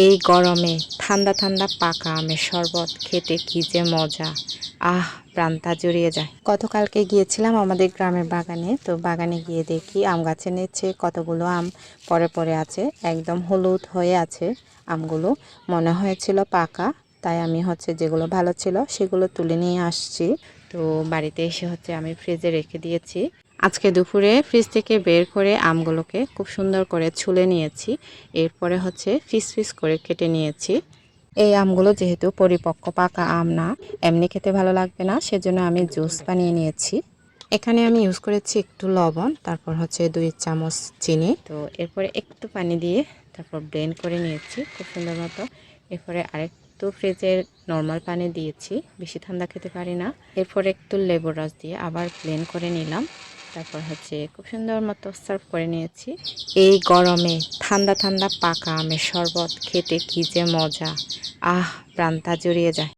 এই গরমে ঠান্ডা ঠান্ডা পাকা আমের শরবত খেতে কি যে মজা। প্রাণটা জুড়িয়ে যায়। গতকালকে গিয়েছিলাম আমাদের গ্রামের বাগানে, তো বাগানে গিয়ে দেখি আম গাছের নিচে কতগুলো আম পরে পরে আছে, একদম হলুদ হয়ে আছে আমগুলো। মনে হয়েছিল পাকা, তাই আমি যেগুলো ভালো ছিল সেগুলো তুলে নিয়ে আসছি। তো বাড়িতে এসে আমি ফ্রিজে রেখে দিয়েছি। আজকে দুপুরে ফ্রিজ থেকে বের করে আমগুলোকে খুব সুন্দর করে ছুলে নিয়েছি। এরপরে পিস পিস করে কেটে নিয়েছি। এই আমগুলো যেহেতু পরিপক্ক পাকা আম না, এমনি খেতে ভালো লাগবে না, সেজন্য আমি জুস বানিয়ে নিয়েছি। এখানে আমি ইউজ করেছি একটু লবণ, তারপর 2 চামচ চিনি। তো এরপরে একটু পানি দিয়ে তারপর ব্লেন্ড করে নিয়েছি খুব সুন্দর মতো। এরপরে আরেকটু ফ্রিজের নর্মাল পানি দিয়েছি, বেশি ঠান্ডা খেতে পারি না। এরপরে একটু লেবুর রস দিয়ে আবার ব্লেন্ড করে নিলাম। তারপর খুব সুন্দর মতো সার্ভ করে নিয়েছি। এই গরমে ঠান্ডা ঠান্ডা পাকা আমের শরবত খেতে কি যে মজা। প্রাণটা জুড়িয়ে যায়।